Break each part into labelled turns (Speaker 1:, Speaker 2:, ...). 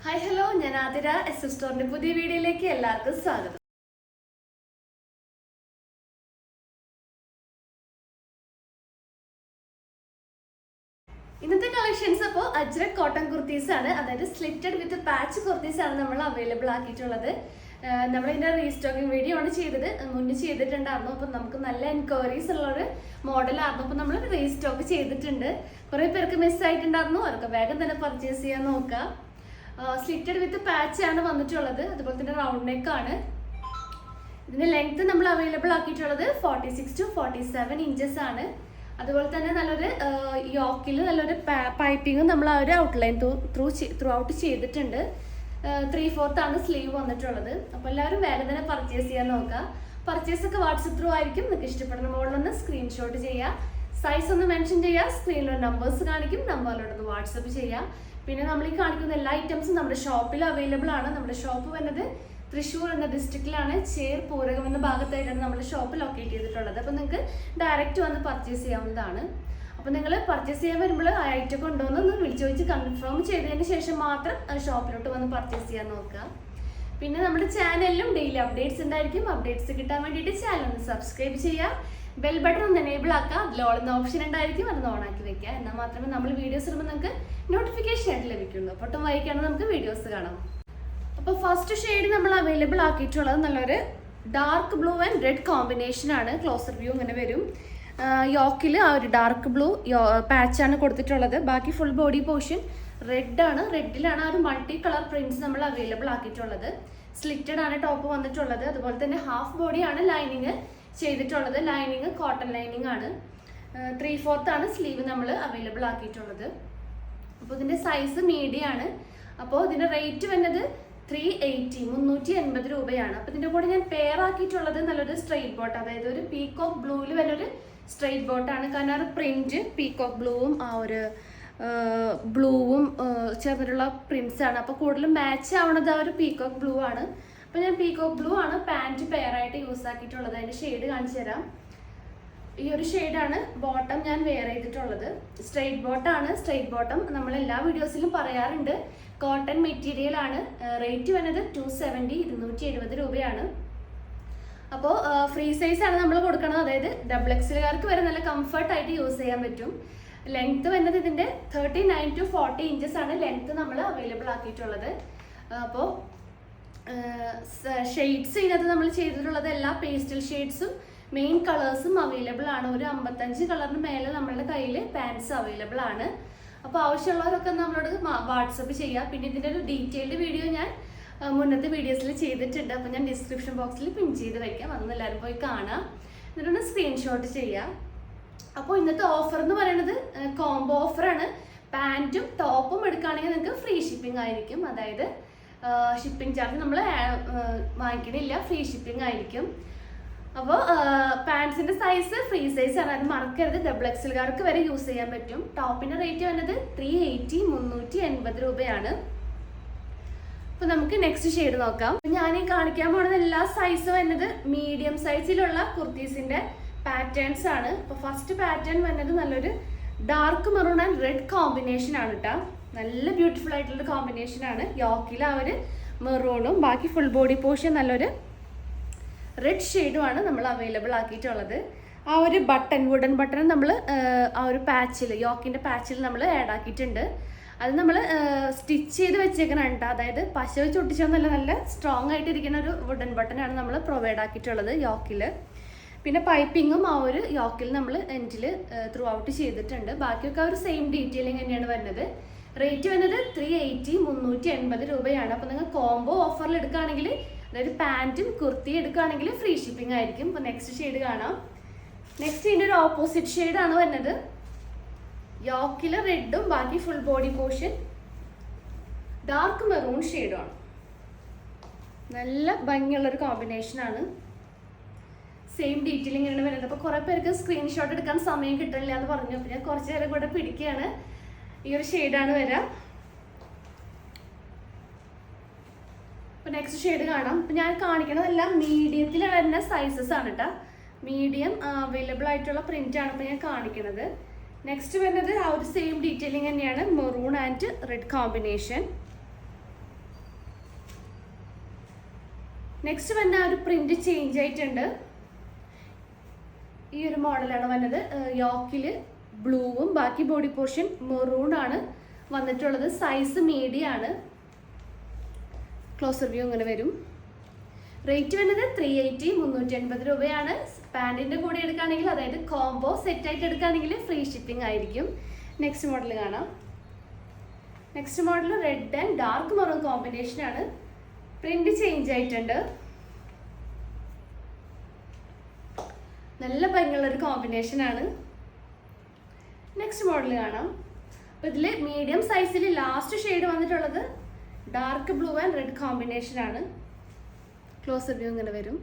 Speaker 1: Hi hello, ഞാൻ Athira. S സ്റ്റോറിന്റെ പുതിയ വീഡിയോയിലേക്ക് എല്ലാവർക്കും സ്വാഗതം. ഇന്നത്തെ കളക്ഷൻസ് അപ്പോൾ അജ്രക് കോട്ടൺ കുർത്തീസ് ആണ്, അതായത് സ്ലിറ്റഡ് വിത്ത് പാച്ച് കുർത്തീസ് ആണ് നമ്മൾ അവൈലബിൾ ആക്കിയിട്ടുള്ളത്. നമ്മളിതിന്റെ റീസ്റ്റോക്കിംഗ് വീഡിയോ ആണ് ചെയ്തത്, മുന്നേ ചെയ്തിട്ടുണ്ടായിരുന്നു. അപ്പം നമുക്ക് നല്ല എൻക്വയറീസ് ഉള്ളൊരു മോഡലായിരുന്നു. അപ്പം നമ്മൾ റീസ്റ്റോക്ക് ചെയ്തിട്ടുണ്ട്. കുറേ പേർക്ക് മിസ് ആയിട്ടുണ്ടായിരുന്നു, അവർക്ക് വേഗം തന്നെ പർച്ചേസ് ചെയ്യാൻ നോക്കാം. സ്ലിറ്റഡ് വിത്ത് പാച്ച് ആണ് വന്നിട്ടുള്ളത്. അതുപോലെ തന്നെ റൗണ്ട് നെക്ക് ആണ്. ഇതിന്റെ ലെങ്ത് നമ്മൾ അവൈലബിൾ ആക്കിയിട്ടുള്ളത് 46 to 47 ഇഞ്ചസ് ആണ്. അതുപോലെ തന്നെ നല്ലൊരു യോക്കിൽ നല്ലൊരു പൈപ്പിംഗ് നമ്മൾ ആ ഒരു ഔട്ട്ലൈൻ ത്രൂ ഔട്ട് ചെയ്തിട്ടുണ്ട്. 3/4 ആണ് സ്ലീവ് വന്നിട്ടുള്ളത്. അപ്പോൾ എല്ലാവരും വേഗം തന്നെ പർച്ചേസ് ചെയ്യാൻ നോക്കുക. പർച്ചേസ് ഒക്കെ വാട്സപ്പ് ത്രൂ ആയിരിക്കും. നിങ്ങൾക്ക് ഇഷ്ടപ്പെടുന്ന മോഡലൊന്ന് സ്ക്രീൻഷോട്ട് ചെയ്യുക, സൈസ് ഒന്ന് മെൻഷൻ ചെയ്യുക, സ്ക്രീനിൽ നമ്പേഴ്സ് കാണിക്കും, നമ്പറിലോട്ടൊന്ന് വാട്സപ്പ് ചെയ്യുക. പിന്നെ നമ്മൾ ഈ കാണിക്കുന്ന എല്ലാ ഐറ്റംസും നമ്മുടെ ഷോപ്പിൽ അവൈലബിൾ ആണ്. നമ്മുടെ ഷോപ്പ് വരുന്നത് തൃശ്ശൂർ എന്ന ഡിസ്ട്രിക്റ്റിലാണ്. ചേർ പൂരകം എന്ന ഭാഗത്തായിട്ടാണ് നമ്മുടെ ഷോപ്പ് ലൊക്കേറ്റ് ചെയ്തിട്ടുള്ളത്. അപ്പോൾ നിങ്ങൾക്ക് ഡയറക്റ്റ് വന്ന് പർച്ചേസ് ചെയ്യാവുന്നതാണ്. അപ്പോൾ നിങ്ങൾ പർച്ചേസ് ചെയ്യാൻ വരുമ്പോൾ ആ ഐറ്റം കൊണ്ടുവന്ന് വിളിച്ചു ചോദിച്ച് കൺഫേം ചെയ്തതിന് ശേഷം മാത്രം ഷോപ്പിലോട്ട് വന്ന് പർച്ചേസ് ചെയ്യാൻ നോക്കുക. പിന്നെ നമ്മുടെ ചാനലിലും ഡെയിലി അപ്ഡേറ്റ്സ് ഉണ്ടായിരിക്കും. അപ്ഡേറ്റ്സ് കിട്ടാൻ വേണ്ടിയിട്ട് ചാനൽ ഒന്ന് സബ്സ്ക്രൈബ് ചെയ്യുക, ബെൽ ബട്ടൺ ഒന്ന് എനേബിൾ ആക്കുക. അതിൽ ഓൾ എന്ന ഓപ്ഷൻ ഉണ്ടായിരിക്കും, അത് ഓൺ ആക്കി വെക്കുക. എന്നാൽ മാത്രമേ നമ്മൾ വീഡിയോസ് ഇടുമ്പോൾ നിങ്ങൾക്ക് നോട്ടിഫിക്കേഷൻ ആയിട്ട് ലഭിക്കുള്ളൂ. അപ്പോൾ ഒട്ടും വൈകിയാണ് നമുക്ക് വീഡിയോസ് കാണാം. അപ്പോൾ ഫസ്റ്റ് ഷെയ്ഡ് നമ്മൾ അവൈലബിൾ ആക്കിയിട്ടുള്ളത് നല്ലൊരു dark blue and red combination ആണ്. ക്ലോസർ വ്യൂ ഇങ്ങനെ വരും. യോക്കിൽ ആ ഒരു ഡാർക്ക് ബ്ലൂ പാച്ചാണ് കൊടുത്തിട്ടുള്ളത്. ബാക്കി ഫുൾ ബോഡി പോർഷൻ റെഡ് ആണ്. റെഡിലാണ് ആ ഒരു മൾട്ടി കളർ പ്രിന്റ്സ് നമ്മൾ അവൈലബിൾ ആക്കിയിട്ടുള്ളത്. സ്ലിറ്റഡ് ആണ് ടോപ്പ് വന്നിട്ടുള്ളത്. അതുപോലെ തന്നെ ഹാഫ് ബോഡിയാണ് ലൈനിങ് ചെയ്തിട്ടുള്ളത്. ലൈനിങ് കോട്ടൺ ലൈനിങ് ആണ്. 3/4 ആണ് സ്ലീവ് നമ്മൾ അവൈലബിൾ ആക്കിയിട്ടുള്ളത്. അപ്പോൾ ഇതിൻ്റെ സൈസ് മീഡിയം ആണ്. അപ്പോൾ ഇതിൻ്റെ റേറ്റ് വരുന്നത് 380 രൂപയാണ്. അപ്പോൾ ഇതിൻ്റെ കൂടെ ഞാൻ പെയർ ആക്കിയിട്ടുള്ളത് നല്ലൊരു സ്ട്രെയിറ്റ് ബോട്ട്, അതായത് ഒരു പീകോക്ക് ബ്ലൂവിൽ വരുന്നൊരു സ്ട്രെയിറ്റ് ബോട്ടാണ്. കാരണം ആ ഒരു പ്രിന്റ് പീകോക്ക് ബ്ലൂവും ആ ഒരു ബ്ലൂവും ചേർന്നിട്ടുള്ള പ്രിന്റ്സ് ആണ്. അപ്പോൾ കൂടുതലും മാച്ച് ആവണത് ആ ഒരു പീകോക്ക് ബ്ലൂ ആണ്. അപ്പോൾ ഞാൻ പീകോക്ക് ബ്ലൂ ആണ് പാൻറ്റ് പെയർ ആയിട്ട് യൂസ് ആക്കിയിട്ടുള്ളത്. അതിൻ്റെ ഷെയ്ഡ് കാണിച്ചു തരാം. ഈ ഒരു ഷെയ്ഡാണ് ബോട്ടം ഞാൻ വെയർ ചെയ്തിട്ടുള്ളത്. സ്ട്രെയിറ്റ് ബോട്ടാണ്. സ്ട്രെയിറ്റ് ബോട്ടം നമ്മൾ എല്ലാ വീഡിയോസിലും പറയാറുണ്ട്. കോട്ടൺ മെറ്റീരിയൽ ആണ്. റേറ്റ് വരുന്നത് 270 രൂപയാണ്. അപ്പോൾ ഫ്രീ സൈസ് ആണ് നമ്മൾ കൊടുക്കുന്നത്. അതായത് XXLകാർക്ക് വരെ നല്ല കംഫർട്ടായിട്ട് യൂസ് ചെയ്യാൻ പറ്റും. ലെങ്ത് വരുന്നത് ഇതിൻ്റെ 39 to 40 ഇഞ്ചസ് ആണ് ലെങ്ത് നമ്മൾ അവൈലബിൾ ആക്കിയിട്ടുള്ളത്. അപ്പോൾ ഷെയ്ഡ്സ് ഇതിനകത്ത് നമ്മൾ ചെയ്തിട്ടുള്ളത് എല്ലാ പേസ്റ്റൽ ഷെയ്ഡ്സും മെയിൻ കളേഴ്സും അവൈലബിൾ ആണ്. ഒരു 55 കളറിന് മേലെ നമ്മളുടെ കയ്യിൽ പാൻസ് അവൈലബിൾ ആണ്. അപ്പോൾ ആവശ്യമുള്ളവരൊക്കെ നമ്മളോട് വാട്സപ്പ് ചെയ്യുക. പിന്നെ ഇതിൻ്റെ ഒരു ഡീറ്റെയിൽഡ് വീഡിയോ ഞാൻ മുന്നത്തെ വീഡിയോസിൽ ചെയ്തിട്ടുണ്ട്. അപ്പോൾ ഞാൻ ഡിസ്ക്രിപ്ഷൻ ബോക്സിൽ പിൻ ചെയ്ത് വയ്ക്കാം. അതൊന്ന് എല്ലാവരും പോയി കാണാം, എന്നിട്ടൊന്ന് സ്ക്രീൻഷോട്ട് ചെയ്യുക. അപ്പോൾ ഇന്നത്തെ ഓഫർ എന്ന് പറയുന്നത് കോംബോ ഓഫറാണ്. പാൻറ്റും ടോപ്പും എടുക്കുകയാണെങ്കിൽ നിങ്ങൾക്ക് ഫ്രീ ഷിപ്പിംഗ് ആയിരിക്കും. അതായത് ഷിപ്പിംഗ് ചാർജ് നമ്മൾ വാങ്ങിക്കണില്ല, ഫ്രീ ഷിപ്പിംഗ് ആയിരിക്കും. അപ്പോൾ പാൻസിന്റെ സൈസ് ഫ്രീ സൈസ് ആണ്, അത് മറക്കരുത്. XXLകാർക്ക് വരെ യൂസ് ചെയ്യാൻ പറ്റും. ടോപ്പിന്റെ റേറ്റ് വരുന്നത് 380 രൂപയാണ്. അപ്പോൾ നമുക്ക് നെക്സ്റ്റ് ഷെയ്ഡ് നോക്കാം. ഞാൻ ഈ കാണിക്കാൻ പോകുന്നത് എല്ലാ സൈസും വരുന്നത് മീഡിയം സൈസിലുള്ള കുർത്തീസിന്റെ പാറ്റേൺസ് ആണ്. അപ്പോൾ ഫസ്റ്റ് പാറ്റേൺ വരുന്നത് നല്ലൊരു dark maroon and red combination ആണ് കേട്ടോ. നല്ല ബ്യൂട്ടിഫുൾ ആയിട്ടുള്ള കോമ്പിനേഷൻ ആണ്. യോക്കിൽ ആ ഒരു മെറൂണും ബാക്കി ഫുൾ ബോഡി പോർഷൻ നല്ലൊരു റെഡ് ഷെയ്ഡുമാണ് നമ്മൾ അവൈലബിൾ ആക്കിയിട്ടുള്ളത്. ആ ഒരു വുഡൻ ബട്ടൺ നമ്മൾ ആ ഒരു പാച്ചിൽ യോക്കിൻ്റെ പാച്ചിൽ നമ്മൾ ആഡ് ആക്കിയിട്ടുണ്ട്. അത് നമ്മൾ സ്റ്റിച്ച് ചെയ്ത് വെച്ചേക്കണം കേട്ടോ. അതായത് പശ വെച്ച് ഒട്ടിച്ചൊന്നല്ല, നല്ല സ്ട്രോങ് ആയിട്ടിരിക്കുന്ന ഒരു വുഡൻ ബട്ടനാണ് നമ്മൾ പ്രൊവൈഡ് ആക്കിയിട്ടുള്ളത് യോക്കിൽ. പിന്നെ പൈപ്പിങ്ങും ആ ഒരു യോക്കിൽ നമ്മൾ എൻഡിൽ ത്രൂ ഔട്ട് ചെയ്തിട്ടുണ്ട്. ബാക്കിയൊക്കെ ആ ഒരു സെയിം ഡീറ്റെയിലിംഗ് തന്നെയാണ് വരുന്നത്. റേറ്റ് വരുന്നത് 380 രൂപയാണ്. അപ്പോൾ നിങ്ങൾ കോംബോ ഓഫറിൽ എടുക്കുകയാണെങ്കിൽ, അതായത് പാൻറ്റും കുർത്തി എടുക്കുകയാണെങ്കിൽ ഫ്രീ ഷിപ്പിംഗ് ആയിരിക്കും. ഇപ്പോൾ നെക്സ്റ്റ് ഷെയ്ഡ് കാണാം. നെക്സ്റ്റ് ഇതിൻ്റെ ഒരു ഓപ്പോസിറ്റ് ഷെയ്ഡാണ് വരുന്നത്. യോക്കിൽ റെഡും ബാക്കി full body portion dark maroon ഷെയ്ഡുമാണ്. നല്ല ഭംഗിയുള്ളൊരു കോമ്പിനേഷനാണ്. സെയിം ഡീറ്റെയിലിംഗ് ഇങ്ങനെ വരുന്നത്. അപ്പോൾ കുറേ പേർക്ക് സ്ക്രീൻഷോട്ട് എടുക്കാൻ സമയം കിട്ടില്ല എന്ന് പറഞ്ഞു. അപ്പോൾ ഞാൻ കുറച്ച് നേരം കൂടെ പിടിക്കുകയാണ്. ഈ ഒരു ഷെയ്ഡാണ് വരാം. അപ്പോൾ നെക്സ്റ്റ് ഷെയ്ഡ് കാണാം. അപ്പോൾ ഞാൻ കാണിക്കണതെല്ലാം മീഡിയത്തിൽ വരുന്ന സൈസസ് ആണ് കേട്ടോ. മീഡിയം അവൈലബിൾ ആയിട്ടുള്ള പ്രിന്റ് ആണ് ഇപ്പോൾ ഞാൻ കാണിക്കുന്നത്. നെക്സ്റ്റ് വരുന്നത് ആ ഒരു സെയിം ഡീറ്റെയിലിംഗ് തന്നെയാണ്, maroon and red combination. Next വന്ന ഒരു പ്രിന്റ് ചേഞ്ച് ആയിട്ടുണ്ട്. ഈ ഒരു മോഡലാണ് വന്നത്. യോക്കില് ബ്ലൂവും ബാക്കി ബോഡി പോർഷൻ മെറൂൺ ആണ് വന്നിട്ടുള്ളത്. സൈസ് മീഡിയം ആണ്. ക്ലോസർ വ്യൂ ഇങ്ങനെ വരും. റേറ്റ് വരുന്നത് 380 380 രൂപയാണ്. പാൻറ്റിൻ്റെ കൂടെ എടുക്കുകയാണെങ്കിൽ, അതായത് കോംബോ സെറ്റ് ആയിട്ട് എടുക്കുകയാണെങ്കിൽ ഫ്രീ ഷിപ്പിംഗ് ആയിരിക്കും. നെക്സ്റ്റ് മോഡൽ കാണാം. Next model red and dark maroon combination ആണ്. പ്രിന്റ് ചേഞ്ച് ആയിട്ടുണ്ട്. നല്ല ഭംഗിയുള്ളൊരു കോമ്പിനേഷൻ ആണ്. നെക്സ്റ്റ് മോഡൽ കാണാം. അപ്പോൾ ഇതിൽ മീഡിയം സൈസിൽ ലാസ്റ്റ് ഷെയ്ഡ് വന്നിട്ടുള്ളത് dark blue and red combination ആണ്. ക്ലോസർ വ്യൂ ഇങ്ങനെ വരും.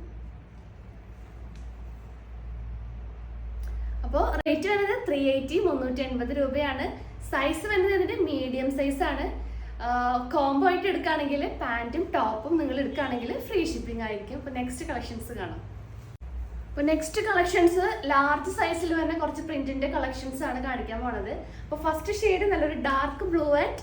Speaker 1: അപ്പോൾ റേറ്റ് വരുന്നത് 380 380 രൂപയാണ്. സൈസ് വരുന്നത് ഇതിൻ്റെ മീഡിയം സൈസ് ആണ്. കോംബോ ആയിട്ട് എടുക്കുകയാണെങ്കിൽ പാൻറ്റും ടോപ്പും നിങ്ങൾ എടുക്കുകയാണെങ്കിൽ ഫ്രീ ഷിപ്പിംഗ് ആയിരിക്കും. അപ്പോൾ നെക്സ്റ്റ് കളക്ഷൻസ് കാണാം. അപ്പോൾ നെക്സ്റ്റ് കളക്ഷൻസ് ലാർജ് സൈസിൽ വരുന്ന കുറച്ച് പ്രിന്റിന്റെ കളക്ഷൻസ് ആണ് കാണിക്കാൻ പോണത്. അപ്പോൾ ഫസ്റ്റ് ഷെയ്ഡ് നല്ലൊരു dark blue and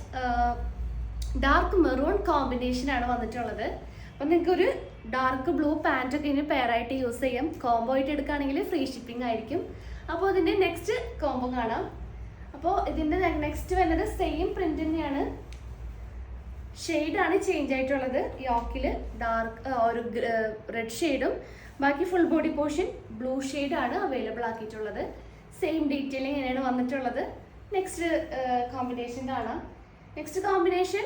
Speaker 1: dark maroon combination ആണ് വന്നിട്ടുള്ളത്. അപ്പോൾ നിങ്ങൾക്ക് ഒരു ഡാർക്ക് ബ്ലൂ പാൻറ് ഒക്കെ ഇനി പെയറായിട്ട് യൂസ് ചെയ്യാം. കോംബോ ആയിട്ട് എടുക്കുകയാണെങ്കിൽ ഫ്രീ ഷിപ്പിംഗ് ആയിരിക്കും. അപ്പോൾ ഇതിൻ്റെ നെക്സ്റ്റ് കോംബോ കാണാം. അപ്പോൾ ഇതിൻ്റെ നെക്സ്റ്റ് വരുന്നത് സെയിം പ്രിന്റ് തന്നെയാണ്. ഷെയ്ഡാണ് ചേഞ്ച് ആയിട്ടുള്ളത്. യോക്കിൽ ഡാർക്ക് ഒരു റെഡ് ഷെയ്ഡും ബാക്കി ഫുൾ ബോഡി പോർഷൻ ബ്ലൂ ഷെയ്ഡാണ് അവൈലബിൾ ആക്കിയിട്ടുള്ളത്. സെയിം ഡീറ്റെയിലിംഗ് ഇങ്ങനെയാണ് വന്നിട്ടുള്ളത്. നെക്സ്റ്റ് കോമ്പിനേഷൻ കാണാം. Next combination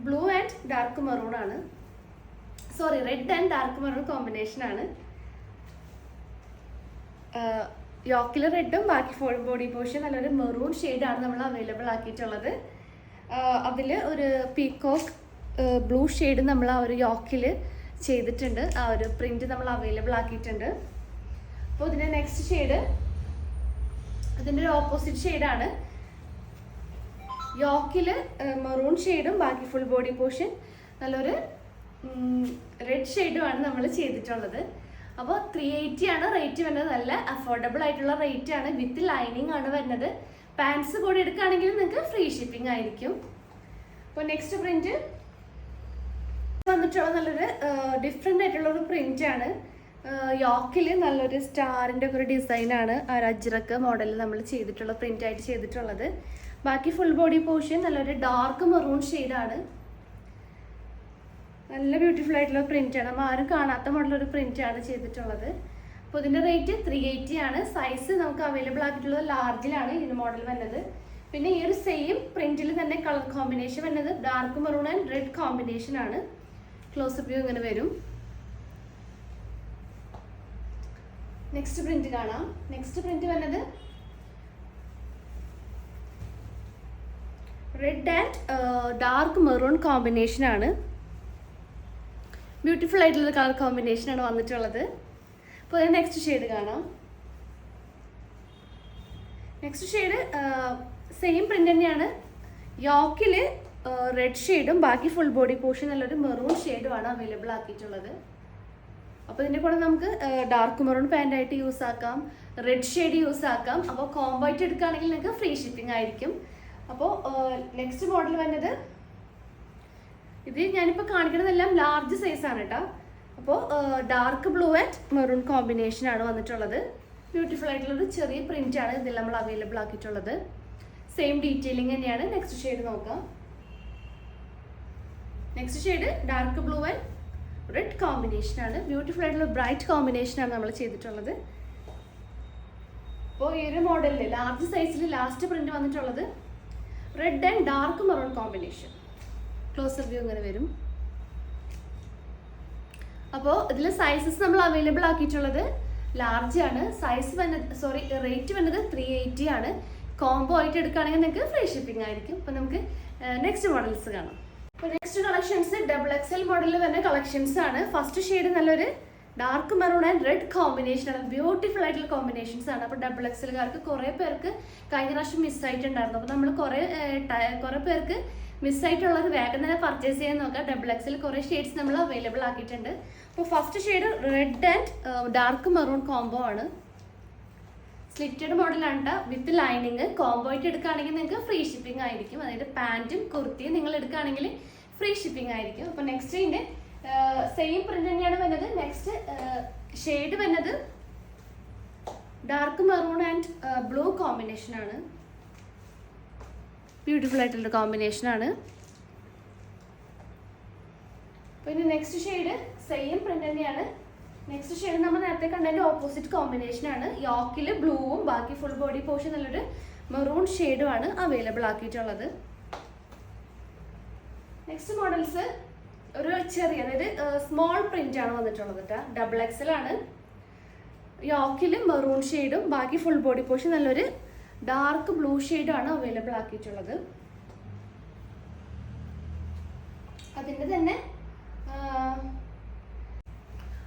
Speaker 1: blue and dark maroon ആണ്. Sorry, red and dark maroon combination ആണ്. യോക്കിൽ റെഡും ബാക്കി ഫുൾ ബോഡി പോർഷൻ നല്ലൊരു മെറൂൺ ഷെയ്ഡാണ് നമ്മൾ അവൈലബിൾ ആക്കിയിട്ടുള്ളത്. അതിൽ ഒരു പീക്കോക്ക് ബ്ലൂ ഷെയ്ഡ് നമ്മൾ ആ ഒരു യോക്കിൽ ചെയ്തിട്ടുണ്ട്. ആ ഒരു പ്രിന്റ് നമ്മൾ അവൈലബിൾ ആക്കിയിട്ടുണ്ട്. അപ്പോൾ ഇതിൻ്റെ നെക്സ്റ്റ് ഷെയ്ഡ് അതിൻ്റെ ഒരു ഓപ്പോസിറ്റ് ഷെയ്ഡാണ്. യോക്കിൽ മെറൂൺ ഷെയ്ഡും ബാക്കി ഫുൾ ബോഡി പോർഷൻ നല്ലൊരു റെഡ് ഷെയ്ഡുമാണ് നമ്മൾ ചെയ്തിട്ടുള്ളത്. അപ്പോൾ 380 ആണ് റേറ്റ് വരുന്നത്. നല്ല അഫോർഡബിൾ ആയിട്ടുള്ള റേറ്റ് ആണ്. വിത്ത് ലൈനിങ് ആണ് വരുന്നത്. പാൻസ് കൂടെ എടുക്കുകയാണെങ്കിൽ നിങ്ങൾക്ക് ഫ്രീ ഷിപ്പിംഗ് ആയിരിക്കും. അപ്പോൾ നെക്സ്റ്റ് പ്രിന്റ് വന്നിട്ടുള്ള നല്ലൊരു ഡിഫറെൻ്റ് ആയിട്ടുള്ള ഒരു പ്രിന്റ് ആണ്. യോക്കിൽ നല്ലൊരു സ്റ്റാറിൻ്റെ ഒക്കെ ഒരു ഡിസൈനാണ് ആ അജ്രക്ക് മോഡലിൽ നമ്മൾ ചെയ്തിട്ടുള്ള പ്രിന്റ് ആയിട്ട് ചെയ്തിട്ടുള്ളത്. ബാക്കി ഫുൾ ബോഡി പോർഷൻ നല്ലൊരു ഡാർക്ക് മെറൂൺ ഷെയ്ഡാണ്. നല്ല ബ്യൂട്ടിഫുൾ ആയിട്ടുള്ള പ്രിന്റ് ആണ്. നമ്മൾ ആരും കാണാത്ത മോഡലൊരു പ്രിന്റ് ആണ് ചെയ്തിട്ടുള്ളത്. അപ്പോൾ ഇതിൻ്റെ റേറ്റ് 380 ആണ്. സൈസ് നമുക്ക് അവൈലബിൾ ആക്കിയിട്ടുള്ളത് ലാർജിലാണ് ഇതിന് മോഡൽ വരുന്നത്. പിന്നെ ഈ ഒരു സെയിം പ്രിന്റിൽ തന്നെ കളർ കോമ്പിനേഷൻ വരുന്നത് dark maroon and red combination ആണ്. ക്ലോസപ്പ് വ്യൂ ഇങ്ങനെ വരും. നെക്സ്റ്റ് പ്രിന്റ് കാണാം. നെക്സ്റ്റ് പ്രിന്റ് വരുന്നത് red and dark maroon combination ആണ്. ബ്യൂട്ടിഫുൾ ആയിട്ടുള്ള കളർ കോമ്പിനേഷൻ ആണ് വന്നിട്ടുള്ളത്. അപ്പോൾ നെക്സ്റ്റ് ഷെയ്ഡ് കാണാം. നെക്സ്റ്റ് ഷെയ്ഡ് സെയിം പ്രിന്റ് തന്നെയാണ്. യോക്കിൽ റെഡ് ഷെയ്ഡും ബാക്കി ഫുൾ ബോഡി പോർഷൻ നല്ലൊരു മെറൂൺ ഷെയ്ഡുമാണ് അവൈലബിൾ ആക്കിയിട്ടുള്ളത്. അപ്പോൾ ഇതിൻ്റെ കൂടെ നമുക്ക് ഡാർക്ക് മെറൂൺ പാൻ്റ് ആയിട്ട് യൂസ് ആക്കാം, റെഡ് ഷെയ്ഡ് യൂസ് ആക്കാം. അപ്പോൾ കോംബോ ആയിട്ട് എടുക്കുകയാണെങ്കിൽ നിങ്ങൾക്ക് ഫ്രീ ഷിപ്പിംഗ് ആയിരിക്കും. അപ്പോൾ നെക്സ്റ്റ് മോഡൽ വരുന്നത് ഇത് ഞാനിപ്പോൾ കാണിക്കുന്നതെല്ലാം ലാർജ് സൈസാണ് കേട്ടോ. അപ്പോൾ dark blue and maroon combination ആണ് വന്നിട്ടുള്ളത്. ബ്യൂട്ടിഫുൾ ആയിട്ടുള്ളൊരു ചെറിയ പ്രിന്റ് ആണ് ഇതിൽ നമ്മൾ അവൈലബിൾ ആക്കിയിട്ടുള്ളത്. സെയിം ഡീറ്റെയിലിംഗ് തന്നെയാണ്. നെക്സ്റ്റ് ഷെയ്ഡ് നോക്കാം. Next shade dark blue and red combination ആണ്. ബ്യൂട്ടിഫുൾ ആയിട്ടുള്ള ബ്രൈറ്റ് കോമ്പിനേഷൻ ആണ് നമ്മൾ ചെയ്തിട്ടുള്ളത്. അപ്പോൾ ഈ ഒരു മോഡലിൽ ലാർജ് സൈസിൽ ലാസ്റ്റ് പ്രിന്റ് വന്നിട്ടുള്ളത് red and dark maroon combination. Closer view ഇങ്ങനെ വരും. അപ്പോൾ ഇതിൽ സൈസസ് നമ്മൾ അവൈലബിൾ ആക്കിയിട്ടുള്ളത് ലാർജ് ആണ്. സൈസ് റേറ്റ് വന്നത് 380 ആണ്. കോംബോ ആയിട്ട് എടുക്കുകയാണെങ്കിൽ നിങ്ങൾക്ക് ഫ്രീ ഷിപ്പിംഗ് ആയിരിക്കും. അപ്പോൾ നമുക്ക് നെക്സ്റ്റ് മോഡൽസ് കാണാം. അപ്പോൾ നെക്സ്റ്റ് കളക്ഷൻസ് XXL മോഡലിൽ വരുന്ന കളക്ഷൻസ് ആണ്. ഫസ്റ്റ് ഷെയ്ഡ് നല്ലൊരു dark maroon and red combination ആണ്. ബ്യൂട്ടിഫുൾ ആയിട്ടുള്ള കോമ്പിനേഷൻസ് ആണ്. അപ്പോൾ XXLകാർക്ക് കുറേ പേർക്ക് കഴിഞ്ഞ പ്രാവശ്യം മിസ്സായിട്ടുണ്ടായിരുന്നു. അപ്പോൾ നമ്മൾ കുറേ പേർക്ക് മിസ്സായിട്ടുള്ളത് വേഗം തന്നെ പർച്ചേസ് ചെയ്യാൻ നോക്കാം. XXL കുറേ ഷെയ്ഡ്സ് നമ്മൾ അവൈലബിൾ ആക്കിയിട്ടുണ്ട്. അപ്പോൾ first shade red and dark maroon combo ആണ്. സ്ലിറ്റഡ് മോഡലാണ് കേട്ടോ, വിത്ത് ലൈനിങ്. കോംബോ ആയിട്ട് എടുക്കുകയാണെങ്കിൽ നിങ്ങൾക്ക് ഫ്രീ ഷിപ്പിംഗ് ആയിരിക്കും. അതായത് പാൻറ്റും കുർത്തിയും നിങ്ങൾ എടുക്കുകയാണെങ്കിൽ ഫ്രീ ഷിപ്പിംഗ് ആയിരിക്കും. അപ്പോൾ നെക്സ്റ്റ് ഇതിൻ്റെ സെയിം പ്രിന്റ് തന്നെയാണ് വരുന്നത്. നെക്സ്റ്റ് ഷെയ്ഡ് വരുന്നത് dark maroon and blue combination ആണ്. ബ്യൂട്ടിഫുൾ ആയിട്ടുള്ള കോമ്പിനേഷൻ ആണ്. പിന്നെ നെക്സ്റ്റ് ഷെയ്ഡ് സെയിം പ്രിന്റ് തന്നെയാണ്. നെക്സ്റ്റ് ഷെയ്ഡ് നമ്മൾ നേരത്തെ കണ്ടതിന്റെ ഓപ്പോസിറ്റ് കോമ്പിനേഷൻ ആണ്. യോക്കിൽ ബ്ലൂവും ബാക്കി ഫുൾ ബോഡി പോർഷൻ നല്ലൊരു മെറൂൺ ഷെയ്ഡുമാണ് അവൈലബിൾ ആക്കിയിട്ടുള്ളത്. നെക്സ്റ്റ് മോഡൽസ് ഒരു ചെറിയ, അതായത് സ്മോൾ പ്രിന്റ് ആണ് വന്നിട്ടുള്ളത് കേട്ടോ. XXL ആണ്. യോക്കിൽ മെറൂൺ ഷെയ്ഡും ബാക്കി ഫുൾ ബോഡി പോർഷൻ നല്ലൊരു ഡാർക്ക് ബ്ലൂ ഷെയ്ഡാണ് അവൈലബിൾ ആക്കിയിട്ടുള്ളത്. അതിൻ്റെ തന്നെ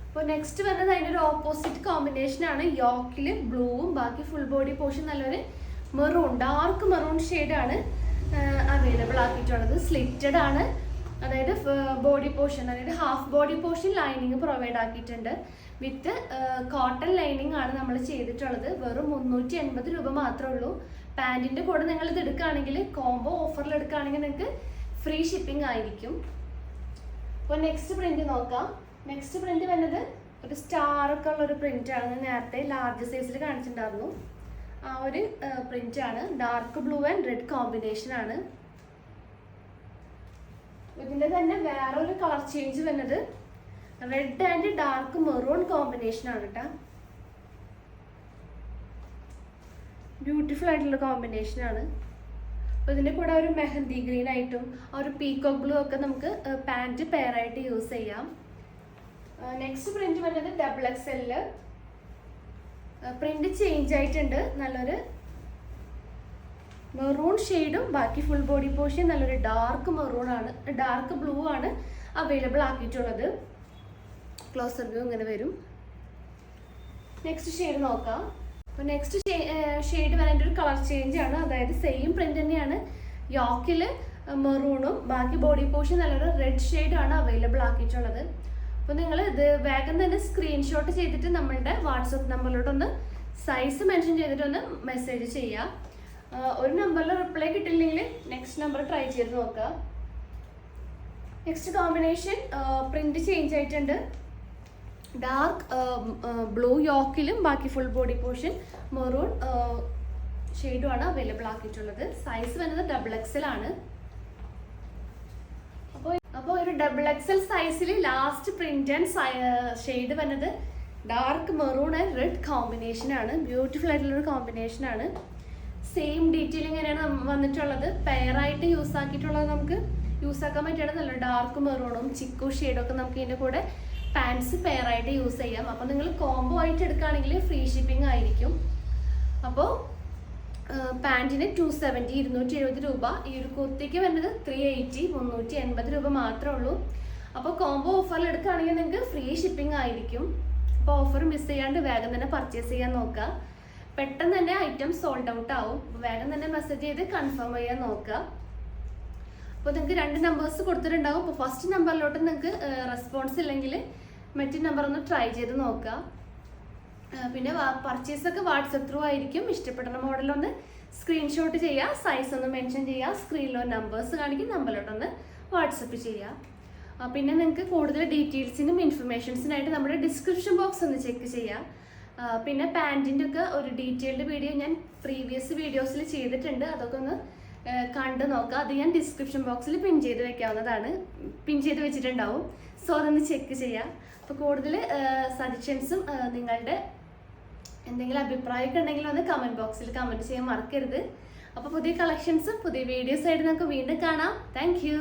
Speaker 1: അപ്പോൾ നെക്സ്റ്റ് വരുന്നത് അതിൻ്റെ ഒരു ഓപ്പോസിറ്റ് കോമ്പിനേഷൻ ആണ്. യോക്കിൽ ബ്ലൂവും ബാക്കി ഫുൾ ബോഡി പോർഷൻ നല്ലൊരു മെറൂൺ, ഡാർക്ക് മെറൂൺ ഷെയ്ഡാണ് അവൈലബിൾ ആക്കിയിട്ടുള്ളത്. സ്ലിറ്റഡ് ആണ്, അതായത് ബോഡി പോർഷൻ, അതായത് half body portion lining provide ആക്കിയിട്ടുണ്ട്. വിത്ത് കോട്ടൺ ലൈനിങ് ആണ് നമ്മൾ ചെയ്തിട്ടുള്ളത്. വെറും 380 രൂപ മാത്രമേ ഉള്ളൂ. പാൻറ്റിൻ്റെ കൂടെ നിങ്ങൾ ഇത് എടുക്കുകയാണെങ്കിൽ, കോംബോ ഓഫറിൽ എടുക്കുകയാണെങ്കിൽ നിങ്ങൾക്ക് ഫ്രീ ഷിപ്പിംഗ് ആയിരിക്കും. അപ്പോൾ നെക്സ്റ്റ് പ്രിന്റ് നോക്കാം. നെക്സ്റ്റ് പ്രിന്റ് വരുന്നത് ഒരു സ്റ്റാർ ഒക്കെ ഉള്ള ഒരു പ്രിന്റ് ആണ്. നേരത്തെ ലാർജ് സൈസിൽ കാണിച്ചിട്ടുണ്ടായിരുന്നു. ആ ഒരു പ്രിന്റ് ആണ്. Dark blue and red combination ആണ്. ഇതിന്റെ തന്നെ വേറൊരു കളർ ചേഞ്ച് വരുന്നത് red and dark maroon combination ആണ് കേട്ടോ. ബ്യൂട്ടിഫുൾ ആയിട്ടുള്ള കോമ്പിനേഷൻ ആണ്. അപ്പോൾ ഇതിൻ്റെ കൂടെ ഒരു മെഹന്തി ഗ്രീൻ ആയിട്ടും ഒരു പീകോക്ക് ബ്ലൂ ഒക്കെ നമുക്ക് പാൻറ്റ് പെയർ ആയിട്ട് യൂസ് ചെയ്യാം. നെക്സ്റ്റ് പ്രിന്റ് വരുന്നത് XXL. പ്രിന്റ് ചേഞ്ച് ആയിട്ടുണ്ട്. നല്ലൊരു മെറൂൺ ഷെയ്ഡും ബാക്കി ഫുൾ ബോഡി പോർഷൻ നല്ലൊരു ഡാർക്ക് മെറൂൺ ആണ്, ഡാർക്ക് ബ്ലൂ ആണ് അവൈലബിൾ ആക്കിയിട്ടുള്ളത്. ക്ലോസർ വ്യൂ ഇങ്ങനെ വരും. നെക്സ്റ്റ് ഷെയ്ഡ് നോക്കാം. അപ്പോൾ നെക്സ്റ്റ് ഷെയ്ഡ് വരേണ്ട ഒരു കളർ ചേഞ്ച് ആണ്. അതായത് സെയിം പ്രിന്റ് തന്നെയാണ്. യോക്കിൽ മെറൂണും ബാക്കി ബോഡി പോർഷൻ നല്ലൊരു റെഡ് ഷെയ്ഡാണ് അവൈലബിൾ ആക്കിയിട്ടുള്ളത്. അപ്പോൾ നിങ്ങൾ ഇത് വേഗം തന്നെ സ്ക്രീൻഷോട്ട് ചെയ്തിട്ട് നമ്മളുടെ വാട്സപ്പ് നമ്പറിലോട്ടൊന്ന് സൈസ് മെൻഷൻ ചെയ്തിട്ടൊന്ന് മെസ്സേജ് ചെയ്യുക. ഒരു നമ്പറിൽ റിപ്ലൈ കിട്ടില്ലെങ്കിൽ നെക്സ്റ്റ് നമ്പർ ട്രൈ ചെയ്ത് നോക്കുക. നെക്സ്റ്റ് കോമ്പിനേഷൻ പ്രിന്റ് ചേഞ്ച് ആയിട്ടുണ്ട്. ഡാർക്ക് ബ്ലൂ യോക്കിലും ബാക്കി ഫുൾ ബോഡി പോർഷൻ മെറൂൺ ഷെയ്ഡുമാണ് അവൈലബിൾ ആക്കിയിട്ടുള്ളത്. സൈസ് വരുന്നത് XXL ആണ്. അപ്പോൾ ഒരു XXL സൈസിൽ ലാസ്റ്റ് പ്രിന്റ് ആൻഡ് ഷെയ്ഡ് വരുന്നത് dark maroon and red combination ആണ്. ബ്യൂട്ടിഫുൾ ആയിട്ടുള്ളൊരു കോമ്പിനേഷൻ ആണ്. സെയിം ഡീറ്റെയിലിംഗ് തന്നെയാണ് വന്നിട്ടുള്ളത്. പെയർ ആയിട്ട് യൂസ് ആക്കിയിട്ടുള്ളത് നമുക്ക് യൂസ് ആക്കാൻ പറ്റിയാണ്. നല്ല ഡാർക്ക് മെറൂണും ചിക്കു ഷെയ്ഡും ഒക്കെ നമുക്ക് ഇതിൻ്റെ കൂടെ പാൻസ് പെയർ ആയിട്ട് യൂസ് ചെയ്യാം. അപ്പോൾ നിങ്ങൾ കോംബോ ആയിട്ട് എടുക്കുകയാണെങ്കിൽ ഫ്രീ ഷിപ്പിംഗ് ആയിരിക്കും. അപ്പോൾ പാൻറ്റിന് 270 270 രൂപ. ഈ ഒരു കുർത്തിക്ക് വരുന്നത് 380 380 രൂപ മാത്രമേ ഉള്ളൂ. അപ്പോൾ കോംബോ ഓഫറിൽ എടുക്കുകയാണെങ്കിൽ നിങ്ങൾക്ക് ഫ്രീ ഷിപ്പിംഗ് ആയിരിക്കും. അപ്പോൾ ഓഫർ മിസ് ചെയ്യാണ്ട് വേഗം തന്നെ പർച്ചേസ് ചെയ്യാൻ നോക്കുക. പെട്ടെന്ന് തന്നെ ഐറ്റം സോൾഡ് ഔട്ട് ആവും. വേഗം തന്നെ മെസ്സേജ് ചെയ്ത് കൺഫേം ചെയ്യാൻ നോക്കുക. അപ്പോൾ നിങ്ങൾക്ക് 2 നമ്പേഴ്സ് കൊടുത്തിട്ടുണ്ടാവും. അപ്പോൾ ഫസ്റ്റ് നമ്പറിലോട്ട് നിങ്ങൾക്ക് റെസ്പോൺസ് ഇല്ലെങ്കിൽ മറ്റു നമ്പർ ഒന്ന് ട്രൈ ചെയ്ത് നോക്കുക. പിന്നെ പർച്ചേസൊക്കെ വാട്സപ്പ് ത്രൂ ആയിരിക്കും. ഇഷ്ടപ്പെടുന്ന മോഡലൊന്ന് സ്ക്രീൻഷോട്ട് ചെയ്യുക, സൈസ് ഒന്ന് മെൻഷൻ ചെയ്യുക, സ്ക്രീനിലോ നമ്പേഴ്സ് കാണിക്കും, നമ്പറിലോട്ടൊന്ന് വാട്സപ്പ് ചെയ്യുക. പിന്നെ നിങ്ങൾക്ക് കൂടുതൽ ഡീറ്റെയിൽസിനും ഇൻഫർമേഷൻസിനായിട്ട് നമ്മുടെ ഡിസ്ക്രിപ്ഷൻ ബോക്സ് ഒന്ന് ചെക്ക് ചെയ്യുക. പിന്നെ പാൻറ്റിൻ്റെ ഒക്കെ ഒരു ഡീറ്റെയിൽഡ് വീഡിയോ ഞാൻ പ്രീവിയസ് വീഡിയോസിൽ ചെയ്തിട്ടുണ്ട്. അതൊക്കെ ഒന്ന് കണ്ടു നോക്കുക. അത് ഞാൻ ഡിസ്ക്രിപ്ഷൻ ബോക്സിൽ പിൻ ചെയ്ത് വെക്കാവുന്നതാണ്, പിൻ ചെയ്ത് വെച്ചിട്ടുണ്ടാവും. സോ അതൊന്ന് ചെക്ക് ചെയ്യുക. അപ്പോൾ കൂടുതൽ സജഷൻസും നിങ്ങളുടെ എന്തെങ്കിലും അഭിപ്രായമൊക്കെ ഉണ്ടെങ്കിൽ ഒന്ന് കമൻറ്റ് ബോക്സിൽ കമൻറ്റ് ചെയ്യാൻ മറക്കരുത്. അപ്പോൾ പുതിയ കളക്ഷൻസും പുതിയ വീഡിയോസായിട്ട് നമുക്ക് വീണ്ടും കാണാം. Thank you.